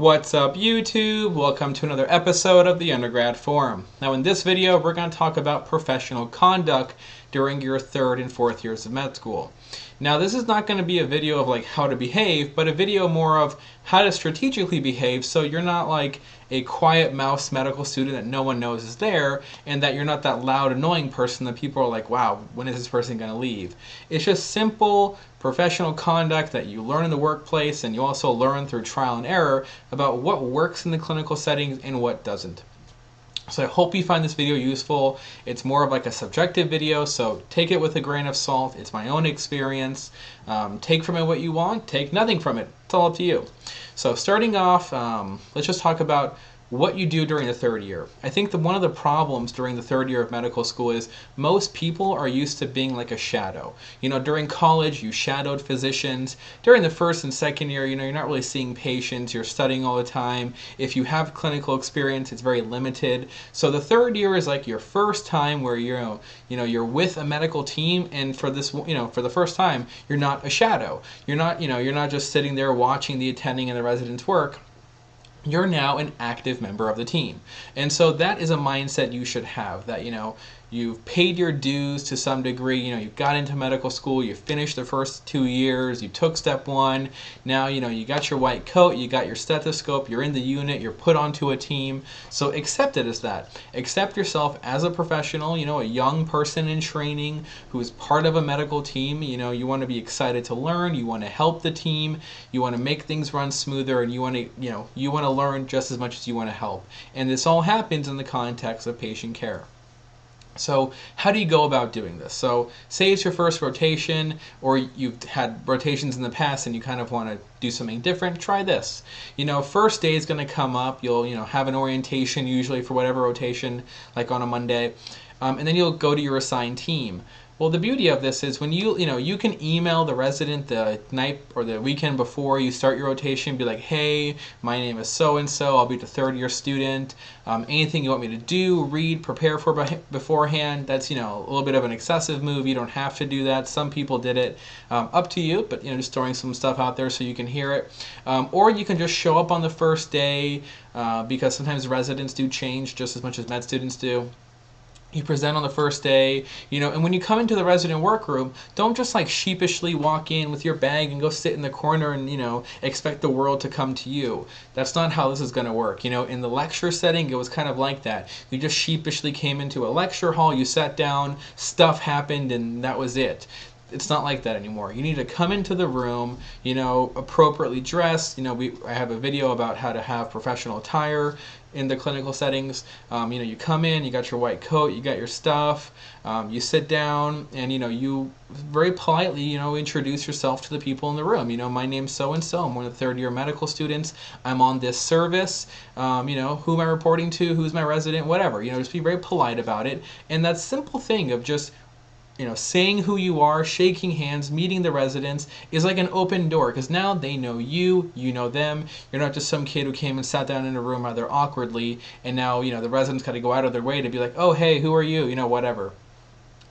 What's up, YouTube? Welcome to another episode of the Undergrad Forum. Now in this video, we're going to talk about professional conduct during your third and fourth years of med school. Now this is not going to be a video of like how to behave, but a video more of how to strategically behave so you're not like a quiet mouse medical student that no one knows is there, and that you're not that loud, annoying person that people are like, wow, when is this person going to leave? It's just simple professional conduct that you learn in the workplace, and you also learn through trial and error about what works in the clinical settings and what doesn't. So I hope you find this video useful. It's more of like a subjective video, so take it with a grain of salt. It's my own experience. Take from it what you want, take nothing from it. It's all up to you. So starting off, let's just talk about what you do during the third year. I think that one of the problems during the third year of medical school is most people are used to being like a shadow. You know, during college, you shadowed physicians. During the first and second year, you know, you're not really seeing patients. You're studying all the time. If you have clinical experience, it's very limited. So the third year is like your first time where you're with a medical team, and for this, for the first time, you're not a shadow. You're not just sitting there watching the attending and the residents work. You're now an active member of the team. And so that is a mindset you should have, that, you've paid your dues to some degree. You got into medical school, you finished the first 2 years, you took step one. Now, you got your white coat, you got your stethoscope, you're in the unit, you're put onto a team. So accept it as that. Accept yourself as a professional, a young person in training who is part of a medical team. You want to be excited to learn, you want to help the team, you want to make things run smoother, and you want to learn just as much as you want to help. And this all happens in the context of patient care. So how do you go about doing this? So say it's your first rotation, or you've had rotations in the past and you kind of want to do something different. Try this. First day is going to come up. You'll have an orientation usually for whatever rotation, like on a Monday, and then you'll go to your assigned team. Well, the beauty of this is when you can email the resident the night or the weekend before you start your rotation, be like, hey, my name is so-and-so, I'll be the third year student. Anything you want me to do, read, prepare for beforehand, that's, a little bit of an excessive move. You don't have to do that. Some people did it. Up to you, but, just throwing some stuff out there so you can hear it. Or you can just show up on the first day, because sometimes residents do change just as much as med students do. You present on the first day, and when you come into the resident workroom, don't just like sheepishly walk in with your bag and go sit in the corner and, expect the world to come to you. That's not how this is going to work. In the lecture setting, it was kind of like that. You just sheepishly came into a lecture hall, you sat down, stuff happened, and that was it. It's not like that anymore. You need to come into the room, appropriately dressed. I have a video about how to have professional attire in the clinical settings. You come in, you got your white coat, you got your stuff, you sit down, and you very politely introduce yourself to the people in the room. My name's so-and-so, I'm one of the third year medical students, I'm on this service, who am I reporting to, who's my resident, whatever. Just be very polite about it. And that simple thing of just saying who you are, shaking hands, meeting the residents is like an open door, because now they know you, you know them. You're not just some kid who came and sat down in a room rather awkwardly, and now the residents got to go out of their way to be like, oh hey, who are you, whatever.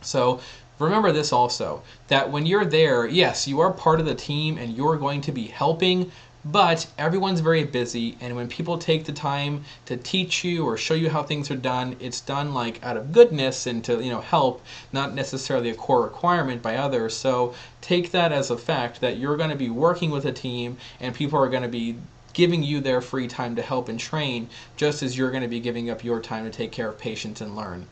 So remember this also, that when you're there, yes, you are part of the team and you're going to be helping, but everyone's very busy, and when people take the time to teach you or show you how things are done, it's done like out of goodness and to help, not necessarily a core requirement by others. So take that as a fact that you're going to be working with a team, and people are going to be giving you their free time to help and train, just as you're going to be giving up your time to take care of patients and learn.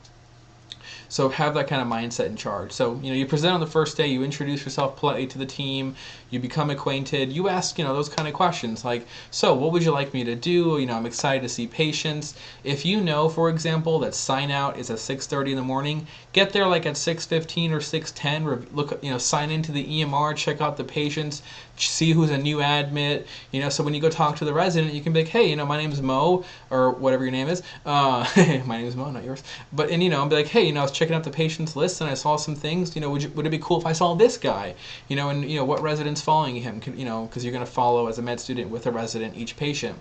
So have that kind of mindset in charge. So, you present on the first day, you introduce yourself politely to the team, you become acquainted, you ask, those kind of questions like, so what would you like me to do? I'm excited to see patients. If for example, that sign out is at 6:30 in the morning, get there like at 6:15 or 6:10, look, sign into the EMR, check out the patients, see who's a new admit, so when you go talk to the resident, you can be like, hey, my name's Mo, or whatever your name is. My name is Mo, not yours. But, and, be like, hey, I was checking out the patient's list and I saw some things, would it be cool if I saw this guy, and, what resident's following him, because you're going to follow as a med student with a resident each patient.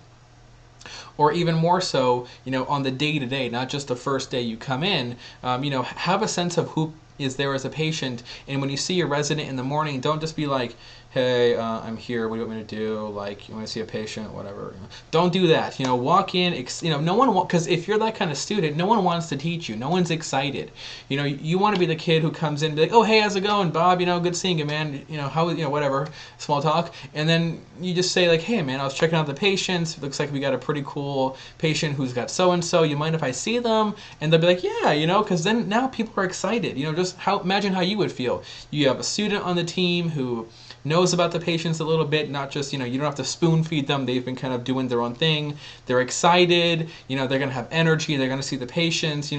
Or even more so, on the day-to-day, not just the first day you come in, have a sense of who is there as a patient, and when you see your resident in the morning, don't just be like, hey, I'm here, what do you want me to do? Like, you want to see a patient, whatever. Don't do that. Walk in, no one, because if you're that kind of student, no one wants to teach you. No one's excited. You want to be the kid who comes in and be like, oh, hey, how's it going, Bob? Good seeing you, man. How, whatever, small talk. And then you just say like, hey, man, I was checking out the patients. It looks like we got a pretty cool patient who's got so-and-so. You mind if I see them? And they'll be like, yeah, because then now people are excited. Imagine how you would feel. You have a student on the team who knows about the patients a little bit, not just, you don't have to spoon feed them. They've been kind of doing their own thing. They're excited, they're going to have energy. They're going to see the patients,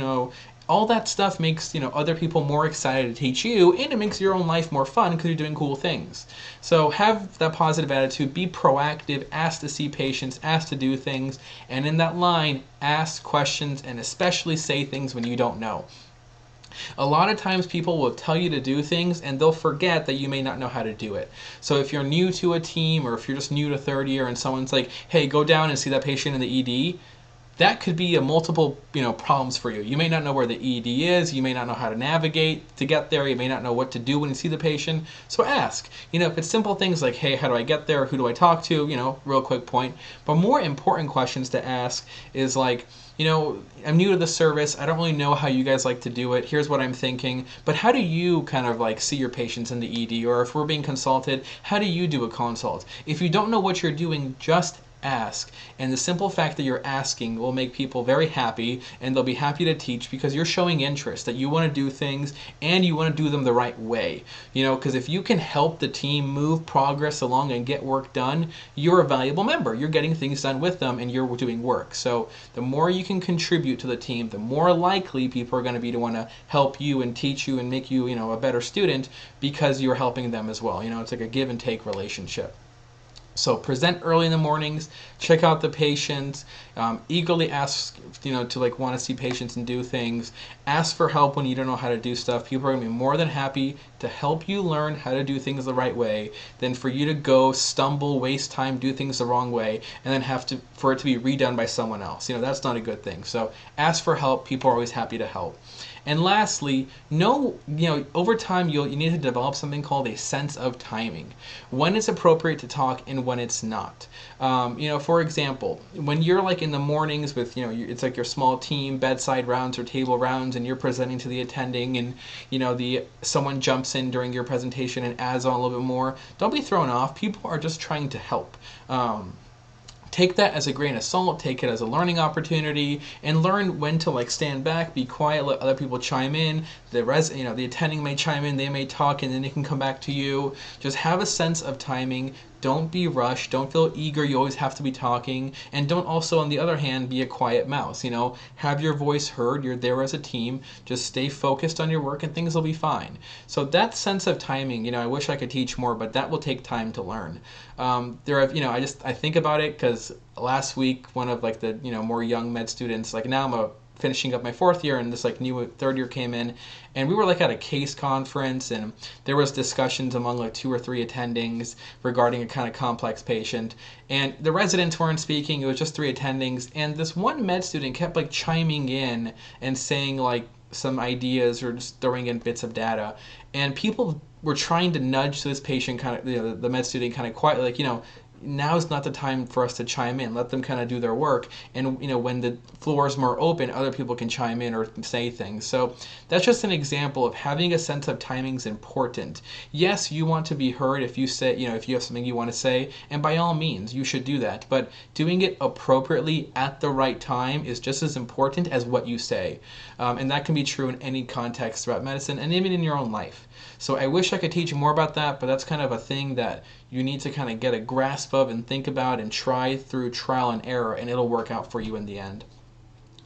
all that stuff makes, other people more excited to teach you, and it makes your own life more fun because you're doing cool things. So have that positive attitude, be proactive, ask to see patients, ask to do things, and in that line, ask questions and especially say things when you don't know. A lot of times people will tell you to do things and they'll forget that you may not know how to do it. So if you're new to a team or if you're just new to third year and someone's like, hey, go down and see that patient in the ED, that could be a multiple problems for you. You may not know where the ED is. You may not know how to navigate to get there. You may not know what to do when you see the patient. So ask. If it's simple things like, hey, how do I get there? Who do I talk to? Real quick point. But more important questions to ask is like, I'm new to the service. I don't really know how you guys like to do it. Here's what I'm thinking. But how do you kind of like see your patients in the ED? Or if we're being consulted, how do you do a consult? If you don't know what you're doing, just ask. And the simple fact that you're asking will make people very happy, and they'll be happy to teach because you're showing interest, that you want to do things and you want to do them the right way. Because if you can help the team move progress along and get work done, you're a valuable member. You're getting things done with them and you're doing work. So the more you can contribute to the team, the more likely people are going to be to want to help you and teach you and make you, a better student because you're helping them as well. It's like a give and take relationship. So present early in the mornings, check out the patients, eagerly ask, to like want to see patients and do things. Ask for help when you don't know how to do stuff. People are going to be more than happy to help you learn how to do things the right way than for you to go, stumble, waste time, do things the wrong way, and then for it to be redone by someone else. That's not a good thing. So ask for help. People are always happy to help. And lastly, over time you need to develop something called a sense of timing. When it's appropriate to talk and when it's not. For example, when you're like in the mornings with, it's like your small team bedside rounds or table rounds and you're presenting to the attending and, someone jumps in during your presentation and adds on a little bit more, don't be thrown off. People are just trying to help. Take that as a grain of salt, take it as a learning opportunity, and learn when to like stand back, be quiet, let other people chime in. The attending may chime in, they may talk, and then they can come back to you. Just have a sense of timing. Don't be rushed. Don't feel eager. You always have to be talking. And don't also, on the other hand, be a quiet mouse. Have your voice heard. You're there as a team. Just stay focused on your work and things will be fine. So that sense of timing, I wish I could teach more, but that will take time to learn. I think about it because last week, one of like the, more young med students, like now I'm finishing up my fourth year and this like new third year came in and we were like at a case conference and there was discussions among like 2 or 3 attendings regarding a kind of complex patient and the residents weren't speaking. It was just 3 attendings and this one med student kept like chiming in and saying like some ideas or just throwing in bits of data and people were trying to nudge this patient kind of, the med student kind of quietly like, now's not the time for us to chime in. Let them kind of do their work. And, when the floor is more open, other people can chime in or say things. So that's just an example of having a sense of timing is important. Yes, you want to be heard if you say, if you have something you want to say, and by all means, you should do that. But doing it appropriately at the right time is just as important as what you say. And that can be true in any context throughout medicine and even in your own life. So I wish I could teach you more about that, but that's kind of a thing that you need to kind of get a grasp of and think about and try through trial and error, and it'll work out for you in the end.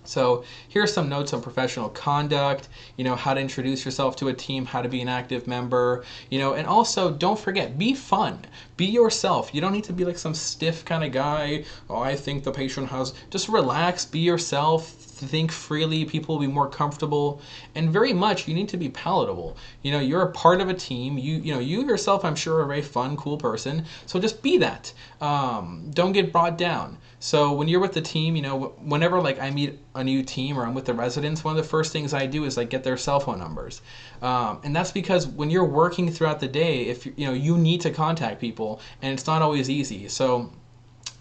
So here are some notes on professional conduct, how to introduce yourself to a team, how to be an active member, and also don't forget, be fun. Be yourself. You don't need to be like some stiff kind of guy. Oh, I think the patient has, just relax, be yourself, think freely, people will be more comfortable, and very much you need to be palatable. You're a part of a team. You yourself, I'm sure, are a very fun, cool person, so just be that. Don't get brought down. So when you're with the team, whenever like I meet a new team or I'm with the residents, one of the first things I do is like get their cell phone numbers, and that's because when you're working throughout the day, if you need to contact people, and it's not always easy. So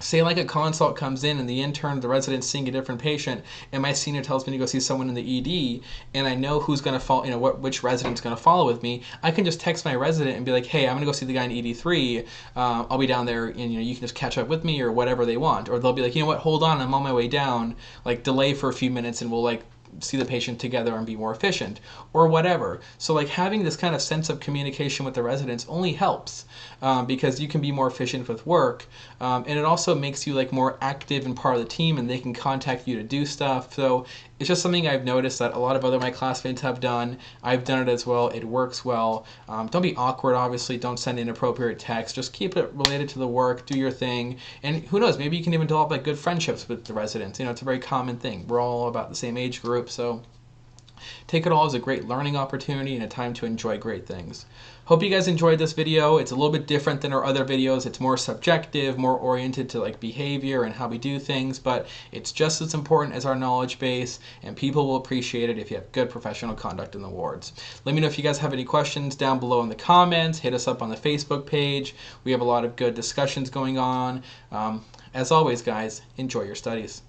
say like a consult comes in and the intern, the resident's seeing a different patient, and my senior tells me to go see someone in the ED, and I know who's going to follow, which resident's going to follow with me. I can just text my resident and be like, hey, I'm going to go see the guy in ED3. I'll be down there, and you can just catch up with me, or whatever they want. Or they'll be like, you know what, hold on, I'm on my way down. Like delay for a few minutes, and we'll like see the patient together and be more efficient, or whatever. So like having this kind of sense of communication with the residents only helps, because you can be more efficient with work, and it also makes you like more active and part of the team, and they can contact you to do stuff. So it's just something I've noticed that a lot of other my classmates have done. I've done it as well. It works well. Don't be awkward, obviously. Don't send inappropriate texts. Just keep it related to the work. Do your thing. And who knows, maybe you can even develop like good friendships with the residents. It's a very common thing. We're all about the same age group, so take it all as a great learning opportunity and a time to enjoy great things. Hope you guys enjoyed this video. It's a little bit different than our other videos. It's more subjective, more oriented to like behavior and how we do things, but it's just as important as our knowledge base, and people will appreciate it if you have good professional conduct in the wards. Let me know if you guys have any questions down below in the comments. Hit us up on the Facebook page. We have a lot of good discussions going on. As always, guys, enjoy your studies.